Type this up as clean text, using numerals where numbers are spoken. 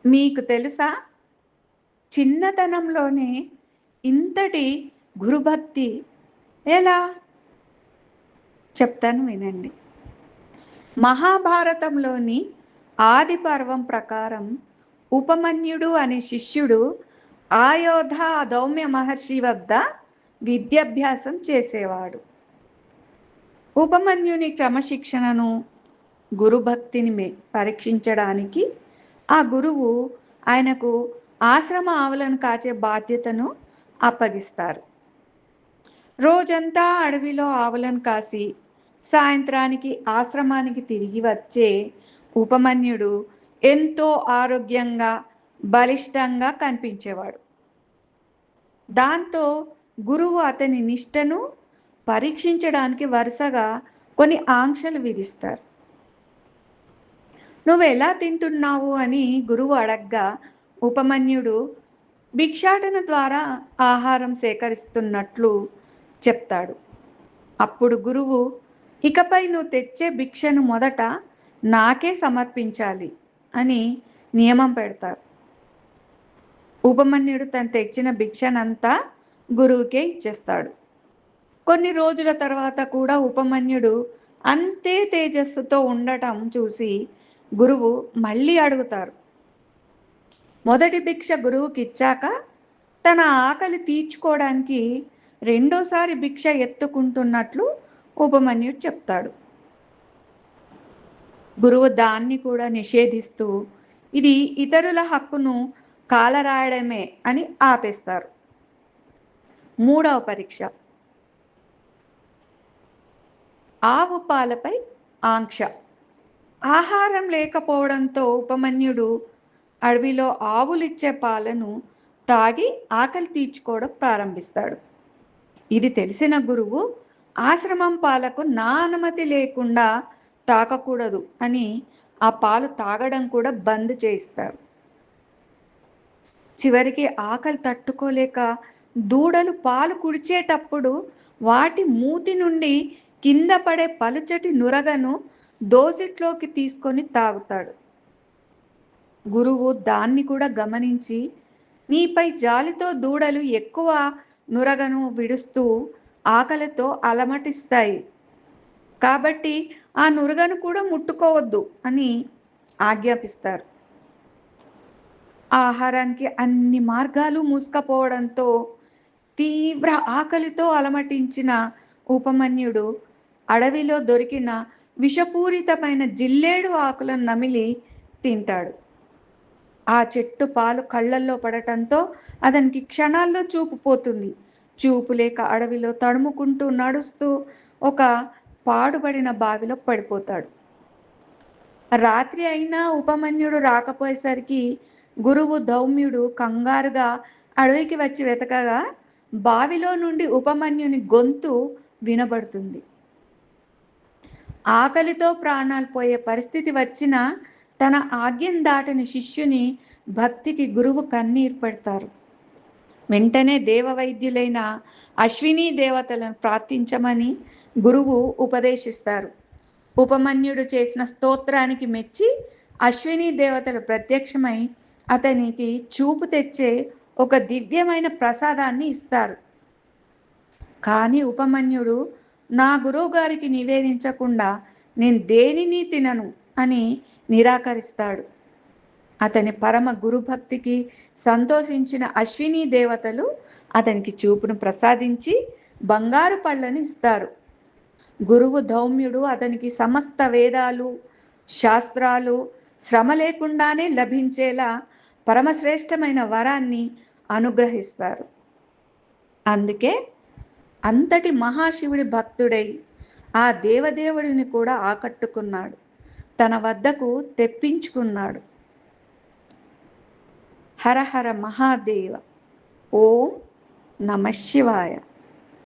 మీకు తెలుసా, చిన్నతనంలోనే ఇంతటి గురుభక్తి ఎలా? చెప్తాను వినండి. మహాభారతంలోని ఆది పర్వం ప్రకారం ఉపమన్యుడు అనే శిష్యుడు ఆయోధ దౌమ్య మహర్షి వద్ద విద్యాభ్యాసం చేసేవాడు. ఉపమన్యుని క్రమశిక్షణను, గురుభక్తిని పరీక్షించడానికి ఆ గురువు ఆయనకు ఆశ్రమ ఆవులను కాచే బాధ్యతను అప్పగిస్తారు. రోజంతా అడవిలో ఆవులను కాసి సాయంత్రానికి ఆశ్రమానికి తిరిగి వచ్చే ఉపమన్యుడు ఎంతో ఆరోగ్యంగా, బలిష్టంగా కనిపించేవాడు. దాంతో గురువు అతని నిష్టను పరీక్షించడానికి వరుసగా కొన్ని ఆంక్షలు విధిస్తారు. నువ్వు ఎలా తింటున్నావు అని గురువు అడగ్గా ఉపమన్యుడు భిక్షాటన ద్వారా ఆహారం సేకరిస్తున్నట్లు చెప్తాడు. అప్పుడు గురువు, ఇకపై నువ్వు తెచ్చే భిక్షను మొదట నాకే సమర్పించాలి అని నియమం పెడతారు. ఉపమన్యుడు తను తెచ్చిన భిక్షనంతా గురువుకే ఇచ్చేస్తాడు. కొన్ని రోజుల తర్వాత కూడా ఉపమన్యుడు అంతే తేజస్సుతో ఉండటం చూసి గురువు మళ్ళీ అడుగుతారు. మొదటి భిక్ష గురువుకి ఇచ్చాక తన ఆకలి తీర్చుకోవడానికి రెండోసారి భిక్ష ఎత్తుకుంటున్నట్లు ఉపమన్యుడు చెప్తాడు. గురువు దాన్ని కూడా నిషేధిస్తూ ఇది ఇతరుల హక్కును కాలరాయడమే అని ఆపేస్తారు. మూడవ పరీక్ష, ఆవు పాలపై ఆంక్ష. ఆహారం లేకపోవడంతో ఉపమన్యుడు అడవిలో ఆవులిచ్చే పాలను తాగి ఆకలి తీర్చుకోవడం ప్రారంభిస్తాడు. ఇది తెలిసిన గురువు ఆశ్రమం పాలకు నా అనుమతి లేకుండా తాకకూడదు అని ఆ పాలు తాగడం కూడా బంద్ చేయిస్తారు. చివరికి ఆకలి తట్టుకోలేక దూడలు పాలు కుడిచేటప్పుడు వాటి మూతి నుండి కింద పడే పలుచటి నురగను దోసిట్లోకి తీసుకొని తాగుతాడు. గురువు దాన్ని కూడా గమనించి, నీపై జాలితో దూడలు ఎక్కువ నురగను విడుస్తూ ఆకలితో అలమటిస్తాయి, కాబట్టి ఆ నురగను కూడా ముట్టుకోవద్దు అని ఆజ్ఞాపిస్తారు. ఆహారానికి అన్ని మార్గాలు మూసుకపోవడంతో తీవ్ర ఆకలితో అలమటించిన ఉపమన్యుడు అడవిలో దొరికిన విషపూరితమైన జిల్లేడు ఆకులను నమిలి తింటాడు. ఆ చెట్టు పాలు కళ్ళల్లో పడటంతో అతనికి క్షణాల్లో చూపు పోతుంది. చూపు లేక అడవిలో తడుముకుంటూ నడుస్తూ ఒక పాడుబడిన బావిలో పడిపోతాడు. రాత్రి అయినా ఉపమన్యుడు రాకపోయేసరికి గురువు దౌమ్యుడు కంగారుగా అడవికి వచ్చి వెతకగా బావిలో నుండి ఉపమన్యుని గొంతు వినబడుతుంది. ఆకలితో ప్రాణాలు పోయే పరిస్థితి వచ్చినా తన ఆజ్ఞను దాటని శిష్యుని భక్తికి గురువు కన్నీరు పెడతారు. వెంటనే దేవవైద్యులైన అశ్విని దేవతలను ప్రార్థించమని గురువు ఉపదేశిస్తారు. ఉపమన్యుడు చేసిన స్తోత్రానికి మెచ్చి అశ్విని దేవతలు ప్రత్యక్షమై అతనికి చూపు తెచ్చే ఒక దివ్యమైన ప్రసాదాన్ని ఇస్తారు. కానీ ఉపమన్యుడు నా గురువు గారికి నివేదించకుండా నేను దేనిని తినను అని నిరాకరిస్తాడు. అతని పరమ గురుభక్తికి సంతోషించిన అశ్విని దేవతలు అతనికి చూపును ప్రసాదించి బంగారు పళ్ళని ఇస్తారు. గురువు దౌమ్యుడు అతనికి సమస్త వేదాలు, శాస్త్రాలు శ్రమ లేకుండానే లభించేలా పరమశ్రేష్టమైన వరాన్ని అనుగ్రహిస్తారు. అందుకే అంతటి మహాశివుడి భక్తుడై ఆ దేవదేవుడిని కూడా ఆకట్టుకున్నాడు, తన వద్దకు తెప్పించుకున్నాడు. హర హర మహాదేవ. ఓం నమః శివాయ.